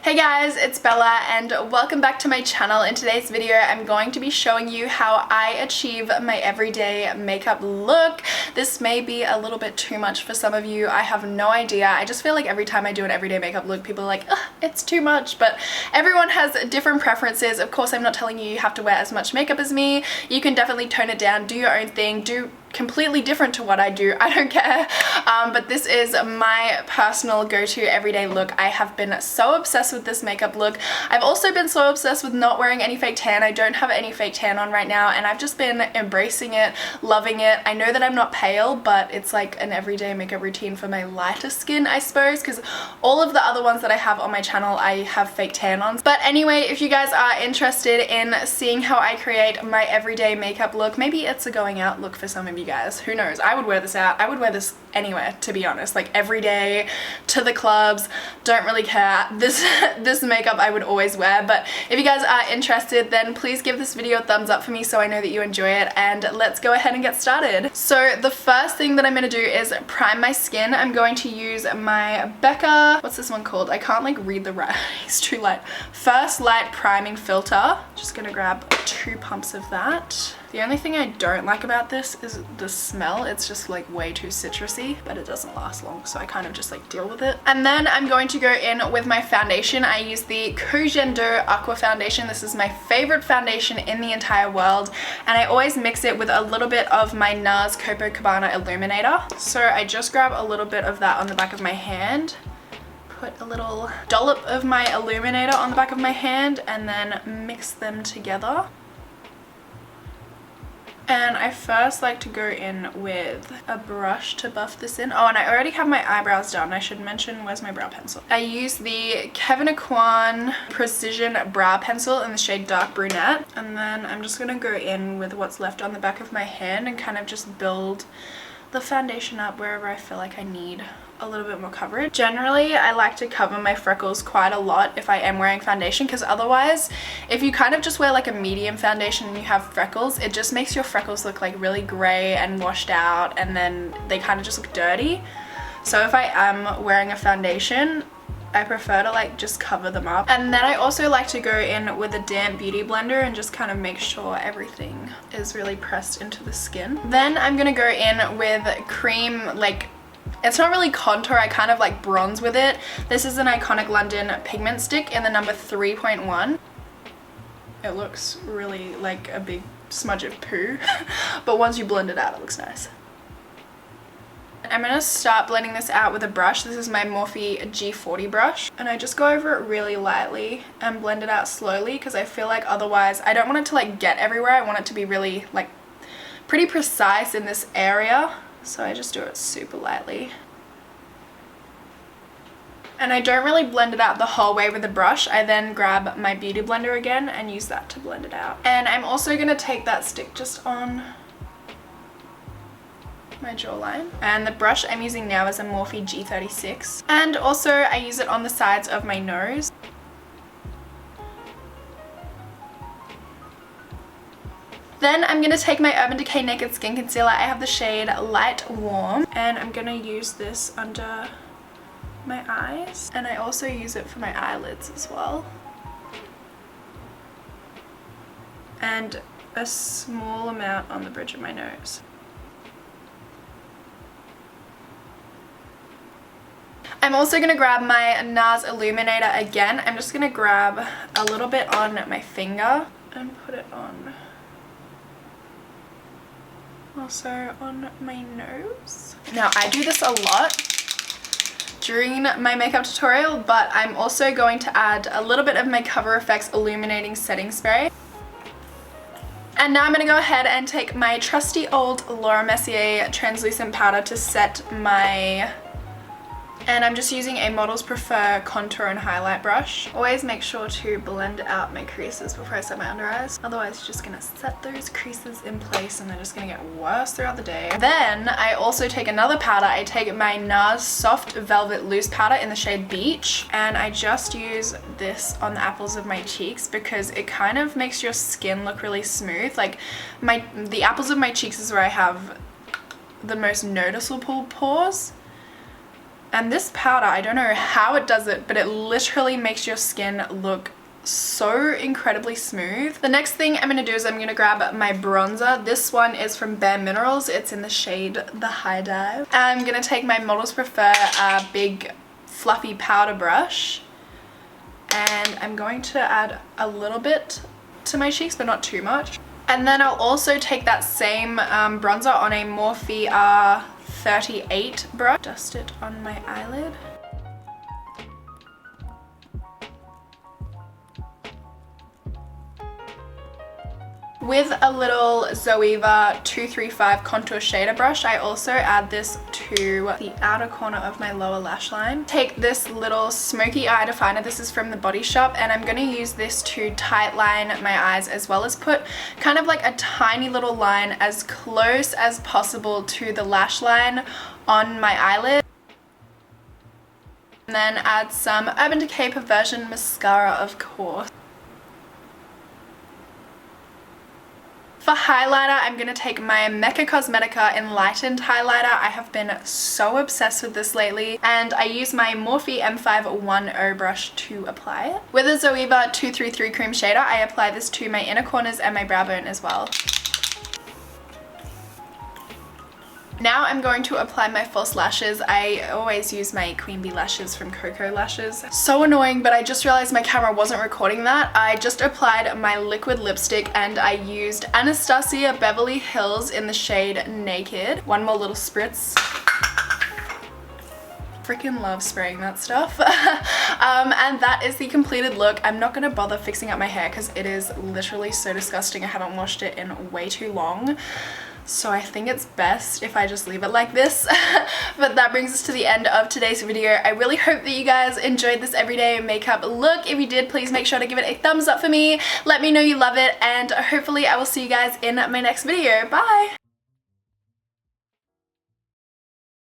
Hey guys, it's Bella and welcome back to my channel. In today's video, I'm going to be showing you how I achieve my everyday makeup look. This may be a little bit too much for some of you. I have no idea. I just feel like every time I do an everyday makeup look, people are like, ugh, it's too much. But everyone has different preferences. Of course, I'm not telling you you have to wear as much makeup as me. You can definitely tone it down, do your own thing, do completely different to what I do. I don't care. But this is my personal go-to everyday look. I have been so obsessed with this makeup look. I've also been so obsessed with not wearing any fake tan. I don't have any fake tan on right now and I've just been embracing it, loving it. I know that I'm not pale, but it's like an everyday makeup routine for my lighter skin, I suppose, because all of the other ones that I have on my channel I have fake tan on. But anyway, if you guys are interested in seeing how I create my everyday makeup look, maybe it's a going out look for some of you guys, who knows. I would wear this out. I would wear this anywhere, to be honest, like every day, to the clubs, don't really care. This makeup I would always wear. But if you guys are interested, then please give this video a thumbs up for me so I know that you enjoy it, and let's go ahead and get started. So the first thing that I'm going to do is prime my skin. I'm going to use my Becca, what's this one called? I can't like read the writing, it's too light. First Light Priming Filter. Just gonna grab 2 pumps of that. The only thing I don't like about this is the smell. It's just like way too citrusy, but it doesn't last long, so I kind of just like deal with it. And then I'm going to go in with my foundation. I use the Koh Gen Do Aqua Foundation. This is my favorite foundation in the entire world, and I always mix it with a little bit of my Nars Copacabana Illuminator. So I just grab a little bit of that on the back of my hand, put a little dollop of my illuminator on the back of my hand, and then mix them together. And I first like to go in with a brush to buff this in. Oh, and I already have my eyebrows done. I should mention, where's my brow pencil? I use the Kevin Aucoin Precision Brow Pencil in the shade Dark Brunette. And then I'm just gonna go in with what's left on the back of my hand and kind of just build the foundation up wherever I feel like I need a little bit more coverage. Generally, I like to cover my freckles quite a lot if I am wearing foundation, because otherwise, if you kind of just wear like a medium foundation and you have freckles, it just makes your freckles look like really gray and washed out, and then they kind of just look dirty. So if I am wearing a foundation, I prefer to like just cover them up. And then I also like to go in with a damp beauty blender and just kind of make sure everything is really pressed into the skin. Then I'm gonna go in with cream, like, it's not really contour, I kind of like bronze with it. This is an Iconic London pigment stick in the number 3.1. It looks really like a big smudge of poo, but once you blend it out, it looks nice. I'm going to start blending this out with a brush. This is my Morphe G40 brush, and I just go over it really lightly and blend it out slowly, because I feel like otherwise I don't want it to like get everywhere. I want it to be really like pretty precise in this area. So I just do it super lightly. And I don't really blend it out the whole way with the brush. I then grab my beauty blender again and use that to blend it out. And I'm also going to take that stick just on my jawline. And the brush I'm using now is a Morphe G36. And also I use it on the sides of my nose. Then I'm going to take my Urban Decay Naked Skin Concealer. I have the shade Light Warm, and I'm going to use this under my eyes, and I also use it for my eyelids as well. And a small amount on the bridge of my nose. I'm also going to grab my Nars Illuminator again. I'm just going to grab a little bit on my finger and put it on. Also on my nose. Now I do this a lot during my makeup tutorial, but I'm also going to add a little bit of my Cover FX Illuminating Setting Spray. And now I'm going to go ahead and take my trusty old Laura Mercier translucent powder to set my... And I'm just using a Models Prefer contour and highlight brush. Always make sure to blend out my creases before I set my under eyes. Otherwise, you're just gonna set those creases in place and they're just gonna get worse throughout the day. Then I also take another powder. I take my Nars Soft Velvet Loose Powder in the shade Beach. And I just use this on the apples of my cheeks because it kind of makes your skin look really smooth. Like the apples of my cheeks is where I have the most noticeable pores. And this powder, I don't know how it does it, but it literally makes your skin look so incredibly smooth. The next thing I'm going to do is I'm going to grab my bronzer. This one is from Bare Minerals. It's in the shade The High Dive. I'm going to take my Models Prefer big fluffy powder brush, and I'm going to add a little bit to my cheeks, but not too much. And then I'll also take that same bronzer on a Morphe R38 brush. Dust it on my eyelid. With a little Zoeva 235 contour shader brush, I also add this to the outer corner of my lower lash line. Take this little smoky eye definer, this is from the Body Shop, and I'm going to use this to tightline my eyes as well as put kind of like a tiny little line as close as possible to the lash line on my eyelid. And then add some Urban Decay Perversion mascara, of course. For highlighter, I'm going to take my Mecca Cosmetica Enlightened highlighter. I have been so obsessed with this lately, and I use my Morphe M510 brush to apply it. With a Zoeva 233 cream shader, I apply this to my inner corners and my brow bone as well. Now I'm going to apply my false lashes. I always use my Queen Bee lashes from Koko lashes. So annoying, but I just realized my camera wasn't recording that. I just applied my liquid lipstick and I used Anastasia Beverly Hills in the shade Naked. One more little spritz. Freaking love spraying that stuff. And that is the completed look. I'm not gonna bother fixing up my hair because it is literally so disgusting. I haven't washed it in way too long. So I think it's best if I just leave it like this. But that brings us to the end of today's video. I really hope that you guys enjoyed this everyday makeup look. If you did, please make sure to give it a thumbs up for me. Let me know you love it, and hopefully I will see you guys in my next video. Bye!